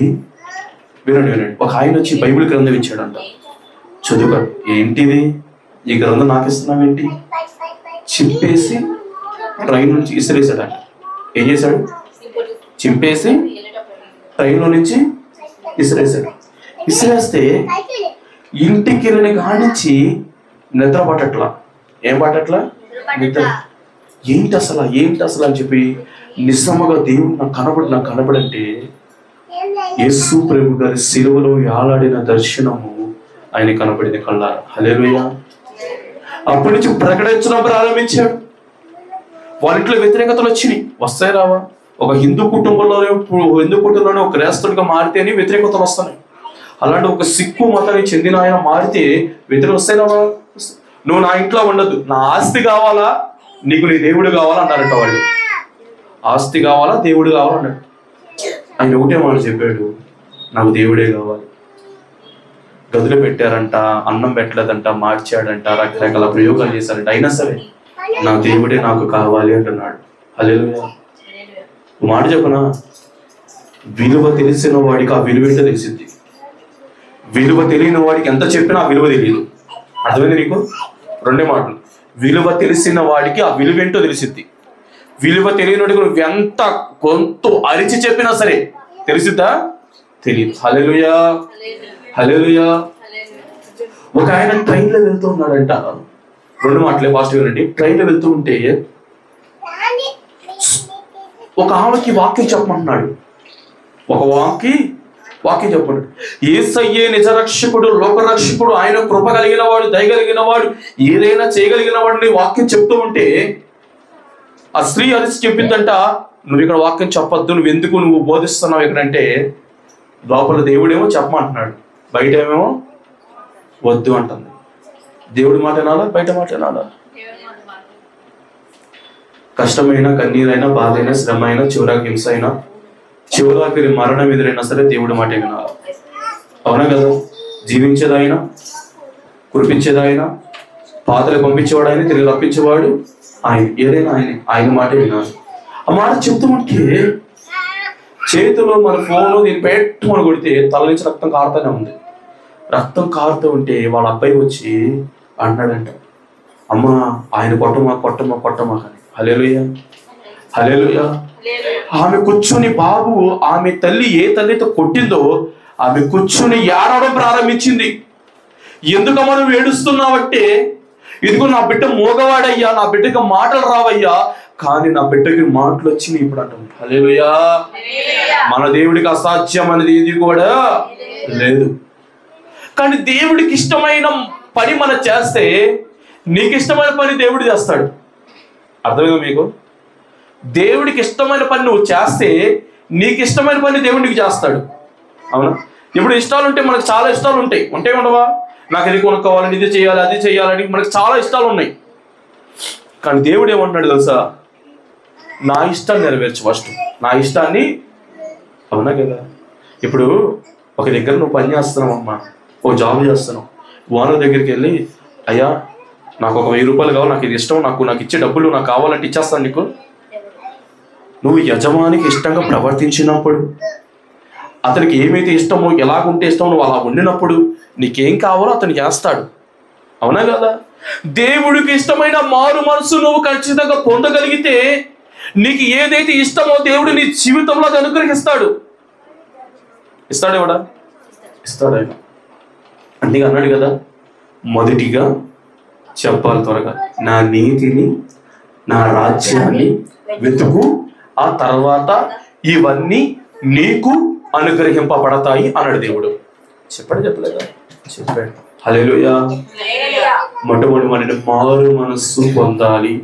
వినండి, ఒక ఆయన వచ్చి బైబిల్ గ్రంథం ఇచ్చాడంట. చదువుకోండి. ఏంటిది? ఈ గ్రంథం నాకు ఇస్తున్నావేంటి? చింపేసి ట్రైన్ నుంచి ఇసిరేసాడట. ఏం చేశాడు? చింపేసి ట్రైన్లో నుంచి ఇసిరేసాడు. ఇసిరేస్తే ఇంటికి వెళ్ళిన కానించి నిద్ర పట్టట్లా. ఏం పట్టట్లా? నిద్ర. ఏంటి అసలు అని చెప్పి నిజముగా దేవుడు నాకు కనబడంటే యేసు ప్రభు గారి సిలువలో యాలాడిన దర్శనము ఆయన కనబడింది కళ్ళారా. హల్లెలూయా. అప్పటి నుంచి ప్రకటించడం ప్రారంభించాడు. వాళ్ళ ఇంట్లో వ్యతిరేకతలు వచ్చినాయి. వస్తాయి రావా? ఒక హిందూ కుటుంబంలోనే ఒక క్రైస్తవుడిగా మారితేనే వ్యతిరేకతలు వస్తున్నాయి. అలాంటి ఒక సిక్కు మతానికి చెందిన ఆయన మారితే వ్యతిరేకత వస్తాయి రావా? నువ్వు నా ఇంట్లో ఉండదు, నా ఆస్తి కావాలా, నీకు నీ దేవుడు కావాలా అన్నారట వాళ్ళు. ఆస్తి కావాలా, దేవుడు కావాలా అన్నాడు. ఆయన ఒకటే మాట చెప్పాడు, నాకు దేవుడే కావాలి. గదులు పెట్టారంట, అన్నం పెట్టలేదంట, మార్చాడంట, రకరకాల ప్రయోగాలు చేశారంట. అయినా సరే నా దేవుడే నాకు కావాలి అంటున్నాడు. హల్లెలూయా. మాట చెప్పనా, విలువ తెలిసిన వాడికి ఆ విలువ ఏంటో తెలిసింది. విలువ తెలియని వాడికి ఎంత చెప్పినా ఆ విలువ తెలియదు. అర్థమైంది నీకు? రెండే మాటలు. విలువ తెలిసిన వాడికి ఆ విలువ ఏంటో తెలిసింది. విలువ తెలియనోడికి నువ్వు ఎంత గొంతు అరిచి చెప్పినా సరే తెలిసిద్దా? తెలియదు. హల్లెలూయా, హల్లెలూయా. ఒక ఆయన ట్రైన్లో వెళ్తూ ఉన్నాడంట. రెండు మాటలే ఫాస్ట్గా వినండి. ట్రైన్లో వెళ్తూ ఉంటే ఒక ఆమెకి వాక్యం చెప్పమంటున్నాడు. ఒక వాక్యం చెప్పండి. యేసయ్యే నిజరక్షకుడు, లోకరక్షకుడు, ఆయన కృప కలిగిన వాడు, దయ కలిగిన వాడు, ఏదైనా చేయగలిగిన వాడిని వాక్యం చెప్తూ ఉంటే ఆ స్త్రీ అరిచి చెప్పిందంట, నువ్వు ఇక్కడ వాక్యం చెప్పొద్దు, నువ్వు బోధిస్తున్నావు ఇక్కడంటే. లోపల దేవుడేమో చెప్పమంటున్నాడు, బయట ఏమేమో వద్దు అంటుంది. దేవుడి మాట వినాలా, బయట మాట వినాలా? కష్టమైన, కన్నీరైనా, బాధ అయినా, శ్రమ అయినా, చివరికి హింస అయినా, చివరికి మరణం ఎదురైనా సరే దేవుడి మాట వినాలి. అవునా కదా? జీవించేదాయన, కురిపించేదాయన, పాతలు పంపించేవాడు ఆయన, తిరిగి రప్పించేవాడు ఆయన. ఏదైనా ఆయన మాటే వినాలి. ఆ మాట చెప్తూ ఉంటే చేతిలో మన ఫోను దీన్ని పెట్టుకొని కొడితే తల నుంచి రక్తం కారుతూనే ఉంది. రక్తం కారుతూ ఉంటే వాళ్ళ అబ్బాయి వచ్చి అన్నాడంట, అమ్మ ఆయన కొట్టమా కానీ. హల్లెలూయా, హల్లెలూయా. ఆమె కూర్చుని బాబు, ఆమె తల్లి ఏ తల్లితో కొట్టిందో ఆమె కూర్చుని ఏడవడం ప్రారంభించింది. ఎందుకమ్మా నువ్వు ఏడుస్తున్నావంటే, ఇదిగో నా బిడ్డ మోగవాడయ్యా, నా బిడ్డకి మాటలు రావయ్యా, కానీ నా బిడ్డకి మాటలు వచ్చినాయి ఇప్పుడు అంటుంది. హల్లెలూయా. మన దేవుడికి అసాధ్యం అనేది ఏది కూడా లేదు. కానీ దేవుడికి ఇష్టమైన పని మనం చేస్తే, నీకు ఇష్టమైన పని దేవుడు చేస్తాడు. అర్థమైందా మీకు? దేవుడికి ఇష్టమైన పని నువ్వు చేస్తే నీకు ఇష్టమైన పని దేవుడికి చేస్తాడు. అవునా? ఇప్పుడు ఇష్టాలు ఉంటే మనకు చాలా ఇష్టాలు ఉంటాయి. ఉండవా? నాకు ఇది కొనుక్కోవాలని, ఇది చేయాలి, అది చేయాలని మనకు చాలా ఇష్టాలు ఉన్నాయి. కానీ దేవుడు ఏమంటున్నాడు తెలుసా? నా ఇష్టాన్ని నెరవేర్చు ఫస్ట్, నా ఇష్టాన్ని. అవునా కదా? ఇప్పుడు ఒక దగ్గర నువ్వు పని చేస్తున్నావు అమ్మా, ఒక జాబ్ చేస్తున్నావు. ఓనర్ దగ్గరికి వెళ్ళి, అయ్యా నాకు ఒక 1000 రూపాయలు కావాలి, నాకు ఇది ఇష్టం, నాకు ఇచ్చే డబ్బులు నాకు కావాలంటే ఇచ్చేస్తాను నీకు. నువ్వు యజమానికి ఇష్టంగా ప్రవర్తించినప్పుడు, అతనికి ఏమైతే ఇష్టమో, ఎలాగుంటే ఇష్టమో నువ్వు అలా ఉండినప్పుడు నీకేం కావాలో అతను చేస్తాడు. అవునా కదా? దేవుడికి ఇష్టమైన మారు మనసు నువ్వు ఖచ్చితంగా పొందగలిగితే నీకు ఏదైతే ఇష్టమో దేవుడు నీ జీవితంలో అది అనుగ్రహిస్తాడు. ఇస్తాడేవాడా? ఇస్తాడు ఆయన. అందుకే అన్నాడు కదా, మొదటిగా చెప్పాలి త్వరగా, నా నీతిని, నా రాజ్యాన్ని వెతుకు, ఆ తర్వాత ఇవన్నీ నీకు అనుగ్రహింపబడతాయి అన్నాడు దేవుడు. చెప్పలేదా? చెప్పాడు. హల్లెలూయా. మొట్టమొదటి మనని మారు మనస్సు పొందాలి,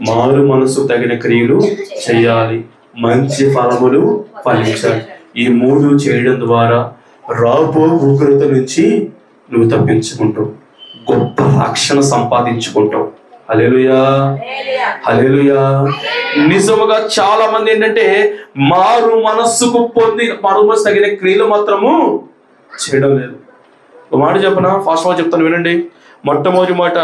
మారు మనస్సు తగిన క్రియలు చేయాలి, మంచి ఫలములు ఫలించాలి. ఈ 3 చేయడం ద్వారా రాబో ఉగ్రత నుంచి నువ్వు తప్పించుకుంటావు, గొప్ప రక్షణ సంపాదించుకుంటావు. హల్లెలూయా, హల్లెలూయా. నిజముగా చాలా మంది ఏంటంటే మారు మనస్సుకు తగిన క్రియలు మాత్రము చేయడం లేదు. ఒక మాట చెప్పనా, ఫాస్ట్గా చెప్తాను వినండి. మొట్టమొదటి మాట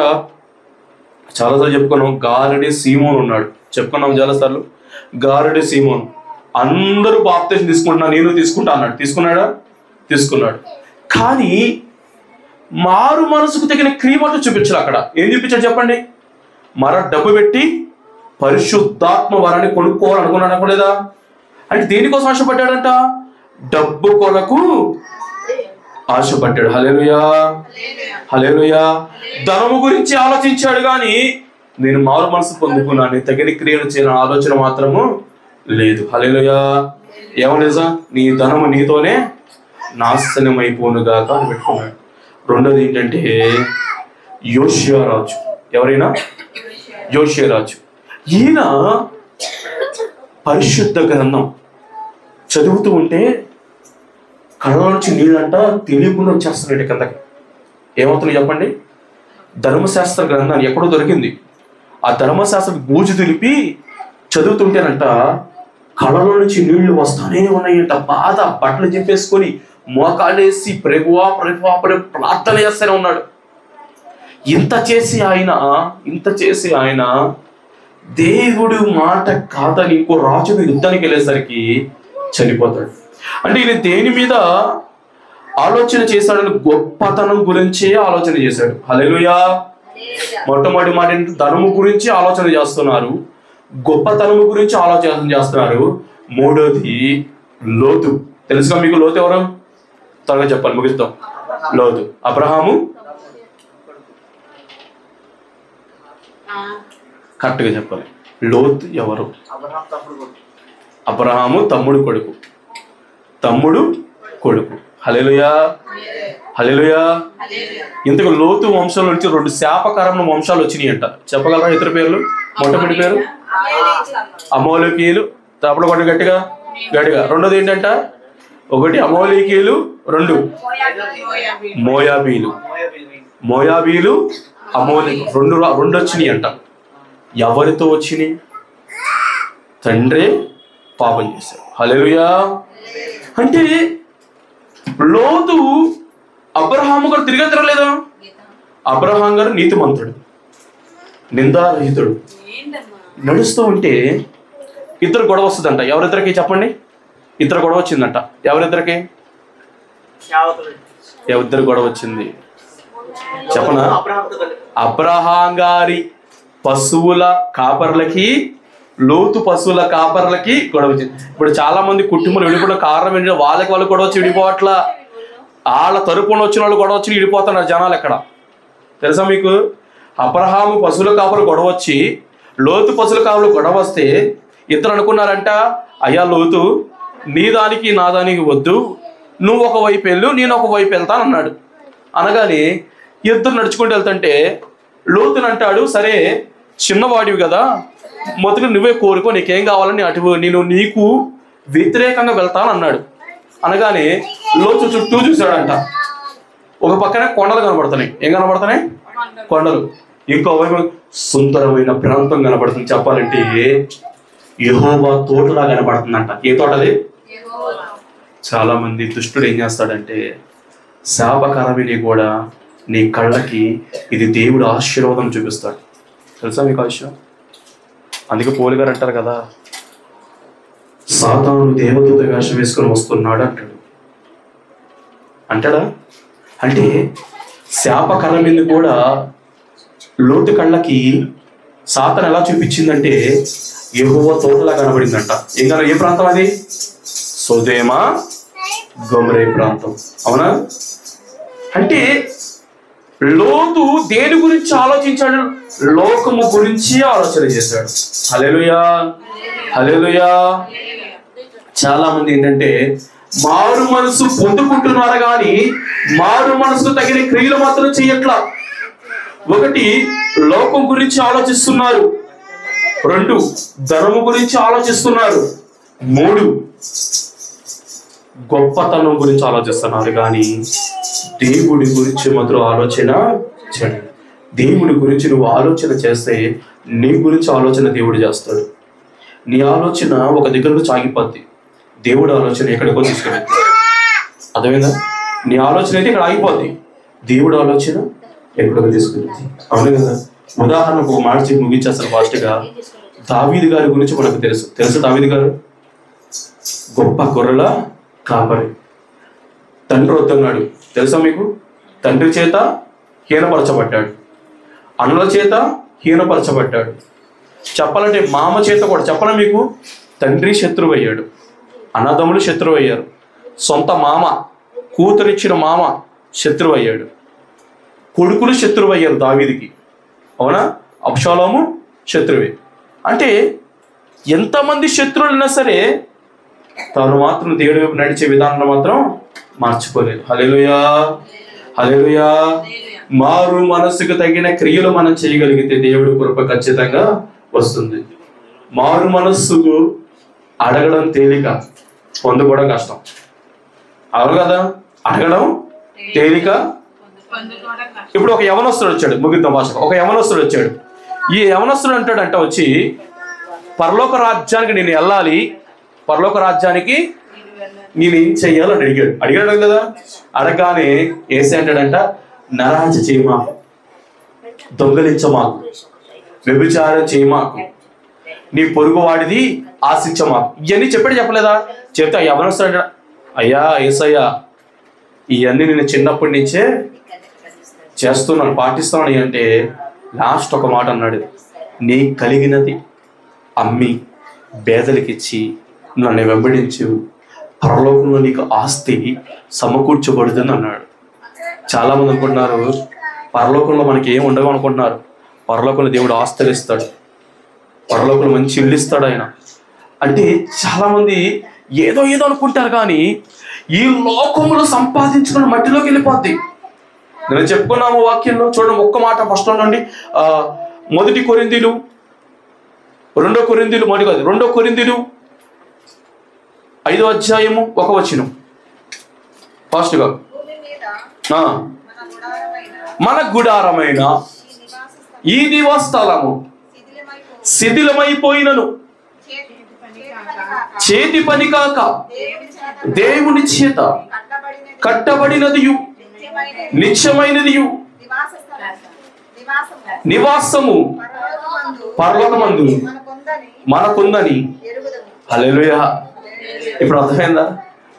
చాలాసార్లు చెప్పుకున్నాం, గారడి సీమోన్ ఉన్నాడు. చెప్పుకున్నాం చాలాసార్లు. గారడి సీమోన్ అందరూ బాప్తిసం తీసుకుంటున్నా, నేను తీసుకుంటా అన్నాడు. తీసుకున్నాడా? తీసుకున్నాడు. కానీ మారు మనసుకు తగిన క్రియ మాత్రం చూపించాడు. అక్కడ ఏం చూపించాడు చెప్పండి? డబ్బు పెట్టి పరిశుద్ధాత్మ వరాన్ని కొనుక్కోవాలనుకున్నాడు అనుకోలేదా? అంటే దేనికోసం ఆశపడ్డాడంట? డబ్బు కొరకు ఆశపడ్డాడు. హల్లెలూయా, హల్లెలూయా. ధనము గురించి ఆలోచించాడు కానీ నేను మారు మనసు పొందుకున్నాను, తగిన క్రియలు చేయాలని ఆలోచన మాత్రము లేదు. హల్లెలూయా. ఏమనిజా? నీ ధనము నీతోనే నాశనం అయిపోనుగాక అని పెట్టుకున్నాడు. రెండోది ఏంటంటే యోషియా రాజు. ఎవరైనా? యోషియా రాజు. ఈయన పరిశుద్ధ గ్రంథం చదువుతూ ఉంటే కళ్ళ నుంచి నీళ్ళంట తెలియకుండా వచ్చేస్తున్నాడు కిందకి. ఏమవుతుంది చెప్పండి? ధర్మశాస్త్ర గ్రంథాన్ని ఎక్కడో దొరికింది. ఆ ధర్మశాస్త్రం బూజు దులిపి చదువుతుంటేనంట కళ్ళలో నుంచి నీళ్లు వస్తానే ఉన్నాయంట. బాధ బట్టలు చెప్పేసుకొని మోకాళ్ళేసి ప్రభువా ప్రభువా ప్రార్థన చేస్తూనే ఉన్నాడు. ఇంత చేసి ఆయన దేవుడు మాట కాదని ఇంకో రాజు యుద్ధానికి వెళ్ళేసరికి చనిపోతాడు. అంటే ఈయన దేని మీద ఆలోచన చేశాడని? గొప్పతనం గురించే ఆలోచన చేశాడు. హల్లెలూయా. మొట్టమొదటి మాట ఏంటంటే ధనము గురించి ఆలోచన చేస్తున్నారు, గొప్పతనము గురించి ఆలోచన చేస్తున్నారు. మూడోది లోతు. తెలుసుగా మీకు లోతు ఎవరు? త్వరగా చెప్పాలి, ముగిస్తాం. లోతు. అబ్రహాము కరెక్ట్గా చెప్పాలి. లోతు ఎవరు? అబ్రహాము తమ్ముడు కొడుకు. హల్లెలూయా, హల్లెలూయా. ఇంతకు లోతు వంశంలో నుంచి 2 శాపకరమైన వంశాలు వచ్చినాయి అంట. చెప్పగలరా ఇతర పేర్లు? మొట్టమొదటి పేరు అమోలికీయులు. తప్పుడు కొట్టు గట్టిగా. రెండోది ఏంటంట? 1 అమోలికీయులు, 2 మోయాబీలు, అమోలికు. 2 వచ్చినాయి అంట. ఎవరితో వచ్చినాయి? తండ్రే పాపం చేశారు. హల్లెలూయా. అంటే లోతు అబ్రహాము గారు తిరిగి తిరగలేదా? అబ్రహాం గారు నీతిమంతుడు, నిందారహితుడు. నడుస్తూ ఉంటే ఇద్దరు గొడవ వస్తుందంట. ఎవరిద్దరికి చెప్పండి? ఇద్దరు గొడవ వచ్చిందంట. ఎవరిద్దరికి? ఇద్దరు గొడవ వచ్చింది చెప్పనా? అబ్రహాం గారి పశువుల కాపర్లకి, లోతు పశువుల కాపర్లకి గొడవ వచ్చింది. ఇప్పుడు చాలా మంది కుటుంబాలు విడిపోవడం కారణం ఏంటంటే వాళ్ళు గొడవ వచ్చి విడిపోవట్లా, వాళ్ళ తరపున వచ్చిన వాళ్ళు గొడవ వచ్చి విడిపోతున్నారు జనాలు. ఎక్కడ తెలుసా మీకు? అబ్రహాము పశువుల కాపర్లు గొడవ వచ్చి లోతు పశువుల కాపర్లు గొడవ వస్తే ఇద్దరు అనుకున్నారంట, అయ్యా లోతు నీ దానికి నా దానికి వద్దు, నువ్వు ఒక వైపు వెళ్ళు, నేను ఒక వైపు వెళ్తాను అన్నాడు. అనగానే ఇద్దరు నడుచుకుంటూ వెళ్తుంటే లోతుని అంటాడు, సరే చిన్నవాడివి కదా, మొదటి నువ్వే కోరుకో, నీకేం కావాలని నేను నీకు వ్యతిరేకంగా వెళ్తాను అన్నాడు. అనగానే లోతు చుట్టూ చూశాడంట. ఒక పక్కనే కొండలు కనబడుతున్నాయి. ఏం కనబడుతున్నాయి? కొండలు. ఇంకో వైపు సుందరమైన ప్రాంతం కనబడుతుంది. చెప్పాలంటే యెహోవా తోటలా కనబడుతుందంట. ఏ తోటది? చాలా మంది దుష్టుడు ఏం చేస్తాడంటే శాపకరమైన కూడా నీ కళ్ళకి ఇది దేవుడు ఆశీర్వాదం చూపిస్తాడు. తెలుసా మీకు ఆ విషయం? అందుకే పౌలు గారు అంటారు కదా, సాతాను దేవదూత వేషం వేసుకొని వస్తున్నాడు అంటాడా? అంటే శాపకరమైంది కూడా లోతు కళ్ళకి సాతాను ఎలా చూపించిందంటే యెహోవా తోటలా కనబడిందంట. ఏ ప్రాంతం అది? సొదొమ గొమొర్రా ప్రాంతం. అవునా? అంటే లోతు దేని గురించి ఆలోచించాడు? లోకము గురించి ఆలోచన చేశాడు. హల్లెలూయా, హల్లెలూయా. చాలా మంది ఏంటంటే మారు మనసు పొందుకుంటున్నారు కానీ మారు మనసు తగిన క్రియలు మాత్రం చేయట్లా. 1 లోకం గురించి ఆలోచిస్తున్నారు, 2 ధనము గురించి ఆలోచిస్తున్నారు, 3 గొప్పతనం గురించి ఆలోచిస్తున్నారు కానీ దేవుడి గురించి మాత్రం ఆలోచన చేయండి. దేవుడి గురించి నువ్వు ఆలోచన చేస్తే నీ గురించి ఆలోచన దేవుడు చేస్తాడు. నీ ఆలోచన ఒక దగ్గరకు ఆగిపోద్ది, దేవుడు ఆలోచన ఎక్కడికో తీసుకెళ్తాడు. అర్థమైందా? నీ ఆలోచన అయితే ఇక్కడ ఆగిపోద్ది, దేవుడు ఆలోచన ఎక్కడికో తీసుకెళ్తుంది. అవును కదా? ఉదాహరణకు ఒక మాట చెప్పి ముగించేస్తారు ఫాస్ట్గా. దావీదు గారి గురించి మనకు తెలుసు. దావీదు గారు గొప్ప గొర్రెల కాపరి. తండ్రి వద్దన్నాడు. తెలుసా మీకు? తండ్రి చేత హీనపరచబడ్డాడు, అన్నల చేత హీనపరచబడ్డాడు. చెప్పాలంటే మామ చేత కూడా చెప్పాల మీకు, తండ్రి శత్రువు అయ్యాడు, అన్నదమ్ములు శత్రువు అయ్యారు, సొంత మామ కూతురిచ్చిన మామ శత్రువు అయ్యాడు, కొడుకులు శత్రువు అయ్యారు దావీదుకి. అవునా? అబ్షాలోము శత్రువే. అంటే ఎంతమంది శత్రువులైనా సరే తాను మాత్రం దేవుడి వైపు నడిచే విధానం మాత్రం మార్చుకోలేదు. హల్లెలూయా, హల్లెలూయా. మారు మనస్సుకు తగిన క్రియలు మనం చేయగలిగితే దేవుడి కృప ఖచ్చితంగా వస్తుంది. మారు మనస్సుకు అడగడం తేలిక, పొందుకోవడం కష్టం. అవును కదా? అడగడం తేలిక. ఇప్పుడు ఒక యవనస్తుడు వచ్చాడు, ముగిద్దాం భాష. ఒక యవనస్తుడు వచ్చాడు. ఈ యవనస్తుడు అంటాడంట వచ్చి, పరలోక రాజ్యానికి నేను వెళ్ళాలి, పరలోక రాజ్యానికి నేనేం చెయ్యాలని అడిగాడు కదా. అడగగానే యేసయ్య అంటాడంట, నరహత్య చేయమాకు, దొంగలించమాకు, వ్యభిచారం చేయమాకు, నీ పొరుగు వాడిది ఆశించమాకు. ఇవన్నీ చెప్పలేదా? చెప్తే యవనస్తుడు అంటాడు, అయ్యా యేసయ్యా, ఇవన్నీ నేను చిన్నప్పటి నుంచే చేస్తున్నాను, పాటిస్తున్నాను అంటే లాస్ట్ ఒక మాట అన్నాడు, నీ కలిగినది అమ్మి పేదలకిచ్చి నన్ను వెంబడించు, పరలోకంలో నీకు ఆస్తి సమకూర్చబడుతుంది అన్నాడు. చాలామంది అనుకుంటున్నారు పరలోకంలో మనకి ఏం ఉండవు అనుకుంటున్నారు. పరలోకంలో దేవుడు ఆస్తులు ఇస్తాడు, పరలోకంలో మంచి ఇల్లు ఇస్తాడు ఆయన. అంటే చాలామంది ఏదో అనుకుంటారు, కానీ ఈ లోకంలో సంపాదించుకున్న మట్టిలోకి వెళ్ళిపోద్ది. నేను చెప్పుకున్నాము వాక్యంలో చూడండి, ఒక్క మాట ఫస్ట్ నుండి 1 కొరింథీలు 2 కొరింథీలు 2 కొరింథీలు 5వ అధ్యాయము 1వ వచనం ఫాస్ట్గా. మన గుడారమైన ఈ నివాసస్థలము శిథిలమైపోయినను చేతి పని కాక దేవుని చేత కట్టబడినదియు నిత్యమైనదియు నివాసము పరలోకమందు మనకుందని. హల్లెలూయా. ఇప్పుడు అర్థమైందా?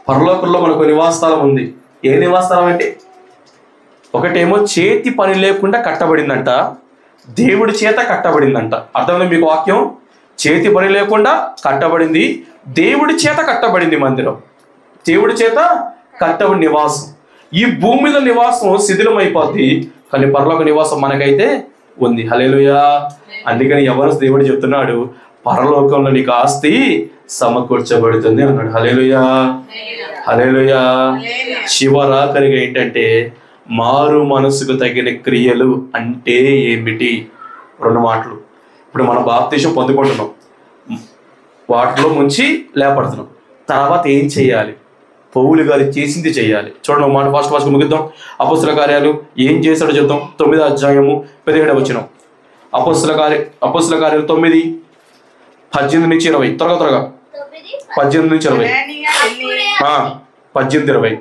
పరలోకంలో మనకు నివాసస్థలం ఉంది. ఏ నివాసస్థలం అంటే, ఒకటేమో చేతి పని లేకుండా కట్టబడిందంట, దేవుడి చేత కట్టబడిందంట. అర్థమైంది మీకు వాక్యం? చేతి పని లేకుండా కట్టబడింది, దేవుడి చేత కట్టబడింది మందిరం, దేవుడి చేత కట్టబడి నివాసం. ఈ భూమి మీద నివాసం శిథిలం అయిపోద్ది, కానీ పరలోక నివాసం మనకైతే ఉంది. హల్లెలూయా. అందుకని ఎవరు దేవుడు చెప్తున్నాడు, పరలోకంలో నీకు ఆస్తి సమకూర్చబడుతుంది అన్నాడు. హల్లెలూయా, హల్లెలూయా. చివరాఖరిగా ఏంటంటే, మారు మనసుకు తగిన క్రియలు అంటే ఏమిటి? 2 మాటలు. ఇప్పుడు మనం బాప్తీసం పొందుకుంటున్నాం, వాటిలో ముంచి లేపడుతున్నాం. తర్వాత ఏం చేయాలి? పౌలు గారు చేసింది చేయాలి. చూడండి, మాట ఫాస్ట్ ముగిద్దాం. అపొస్తలుల కార్యాలు ఏం చేశాడో చెప్తాం. 9వ అధ్యాయము 17వ వచనం. అపొస్తలుల కార్యాలు 9, 18 నుంచి 20. త్వరగా 18 నుంచి 20. 18, 20.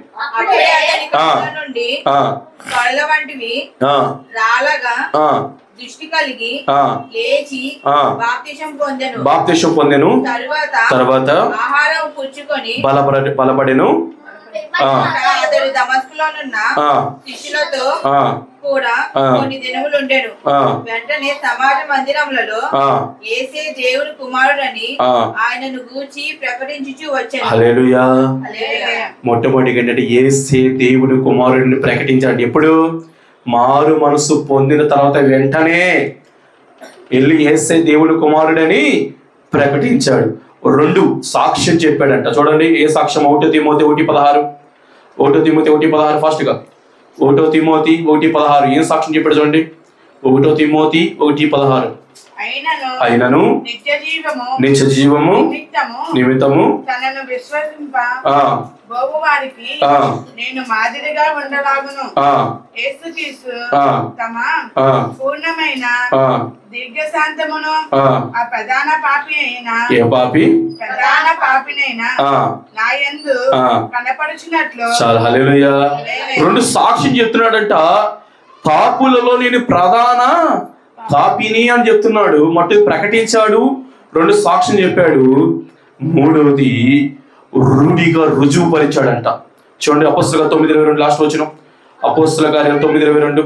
బాప్తిసం పొందెను, తర్వాత బలపడెను. వెంటనే సమాజ మందిరములలో యేసే దేవుని కుమారుడని ఆయనను గూర్చి ప్రకటించుచు వచ్చాను. హల్లెలూయా. మొట్టమొదటిగా ఏంటంటే యేసే దేవుని కుమారుడిని ప్రకటించాడు. ఎప్పుడు? మారు మనసు పొందిన తర్వాత వెంటనే వెళ్ళి యేసే దేవుని కుమారుడని ప్రకటించాడు. 2 సాక్ష్యం చెప్పాడంట. చూడండి, ఏ సాక్ష్యం? 1 తిమోతి 1:16. 1 తిమోతి 1:16 ఫాస్ట్గా. 1 తిమోతి 1:16 ఏం సాక్ష్యం చెప్పాడు చూడండి. 1 తిమోతి 1:16. అయినను నిత్య జీవము నిమిత్తము తనను విశ్వసింప గోవువారికి నేను మాదిరిగా ఉండలాగును. యేసుక్రీస్తు తమ పూర్ణమైన దీర్ఘశాంతమును ఆ ప్రధాన పాపినైనా నా యందు కనపడుచున్నట్లు. చాలా హల్లెలూయా. 2 సాక్ష్యం చెప్తున్నాడంట. పాపులలో నేను ప్రధాన పాపిని అని చెప్తున్నాడు. మట్టి ప్రకటించాడు. 2 సాక్ష్యం చెప్పాడు. 3వది రూఢిగా రుజువు పరిచాడంట. చూడండి, అపొస్తలుల 9:22 లాస్ట్ వచ్చిన. అపొస్తలుల కార్యాలు 9:22.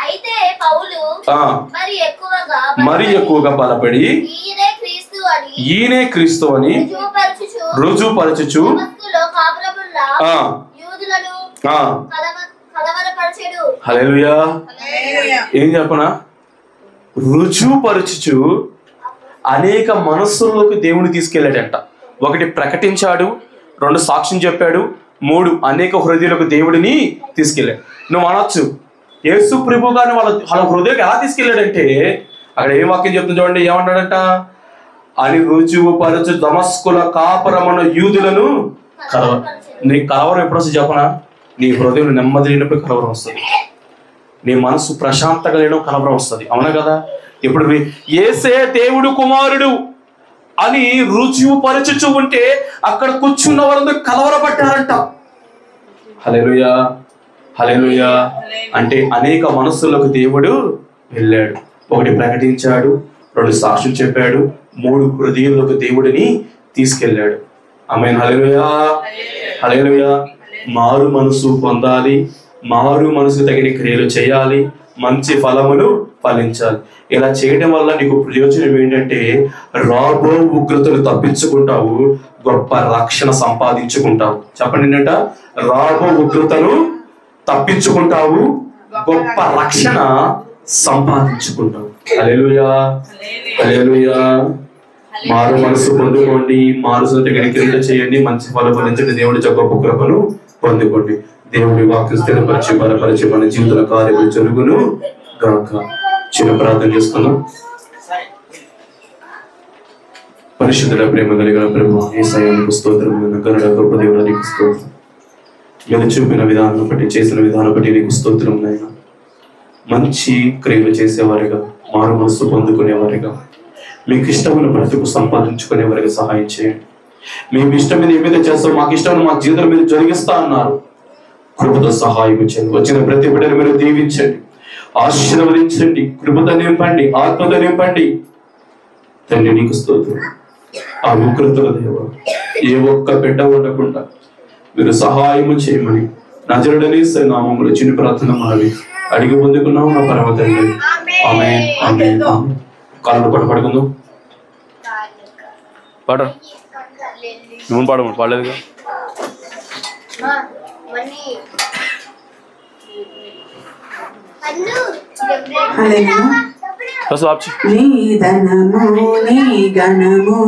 అయితే పౌలు మరి ఎక్కువగా బలపడి ఈయనే క్రీస్తు అని రుజువుపరచుచు హల్లెలూయా. ఏం చెప్పనా? రుజువుపరచుచు అనేక మనస్సుల్లోకి దేవుని తీసుకెళ్ళాడంట. 1 ప్రకటించాడు, 2 సాక్ష్యం చెప్పాడు, 3 అనేక హృదయాలకు దేవుడిని తీసుకెళ్ళాడు. నువ్వు అనొచ్చు, యేసు ప్రభు గారిని వాళ్ళ హృదయం ఎలా తీసుకెళ్ళాడంటే, అక్కడ ఏం వాక్యం చెప్తుంది చూడండి. ఏమన్నాడంట? అని రుజువుపరచు దమస్కుల కాపురమున యూదులను నీ కలవరం ఎప్పుడు వస్తుంది చెప్పనా? నీ హృదయం నెమ్మది లేనప్పుడు కలవరం వస్తుంది. నీ మనసు ప్రశాంతంగా లేనప్పుడు కలవరం వస్తుంది. అవునా కదా? ఇప్పుడు యేసే దేవుడు కుమారుడు అని రుజువుపరచుచు ఉంటే అక్కడ కూర్చున్న వారందరూ కలవరపడ్డారంట. హల్లెలూయా, హల్లెలూయా. అంటే అనేక మనస్సులకు దేవుడు వెళ్ళాడు. 1 ప్రకటించాడు, 2 సాక్ష్యం చెప్పాడు, 3 హృదయంలోకి దేవుడిని తీసుకెళ్ళాడు. ఆమేన్. హల్లెలూయా, హల్లెలూయా. మారు మనసు పొందాలి, మారు మనసు తగిన క్రియలు చేయాలి, మంచి ఫలములు ఫలించాలి. ఇలా చేయడం వల్ల నీకు ప్రయోజనం ఏంటంటే, రాబో ఉగ్రతలు తప్పించుకుంటావు, గొప్ప రక్షణ సంపాదించుకుంటావు. చెప్పండి ఏంటంట? రాబో ఉగ్రతను తప్పించుకుంటావు, గొప్ప రక్షణ సంపాదించుకుంటావు. హల్లెలూయా, హల్లెలూయా. మారు మనసు పొందుకోండి, మారుసు తగిన క్రియలు చేయండి, మంచి ఫలం ఫలించండి, దేవుడి గొప్ప కృపను పొందుకోండి. దేవుడి వాక్కు స్థిరపరిచి బలపరిచి మన జీవితాల కార్యములు జరుగును గాక. చిన్న ప్రార్థన చేసుకుందాం. పరిశుద్ధుల ప్రేమ కలిగిన ప్రభువా, యేసయ్యా నీకు స్తోత్రం. గరుడ గొప్ప దేవుడా నీకు స్తోత్రం. మీరు చూపిన విధానం బట్టి, చేసిన విధానం బట్టి నీకు స్తోత్రం నాయనా. మంచి క్రియలు చేసేవారిగా, మారు మనసు పొందుకునేవారిగా, మీకు ఇష్టమైన బ్రతుకు సంపాదించుకునేవారిగా సహాయం చేయండి. మేము ఇష్టం మీద ఏమైతే చేస్తాం, మాకు ఇష్టమైన మా జీవితం మీద జరిగిస్తా అన్నారు. కృపతో సహాయం చేయండి. వచ్చిన ప్రతి బిడ్డను మీరు దీవించండి, ఆశీర్వదించండి, కృపతో నింపండి, ఆత్మతో నింపండి. తండ్రి నీకు స్తోత్రం. ఆ ఉగ్రతల దేవ, ఏ ఒక్క బిడ్డ ఉండకుండా మీరు సహాయం చేయమని నజరుడనే నామములో చిన్న ప్రార్థన మనవి అడిగి పొందుకున్నాము నా పరమ తండ్రి. ఆమేన్, ఆమేన్, ఆమేన్. కాళ్ళు పడుకుందాం. పాడ నువ్వు పాడము, పాడలేదుగా. నీ ధనము నీ గణము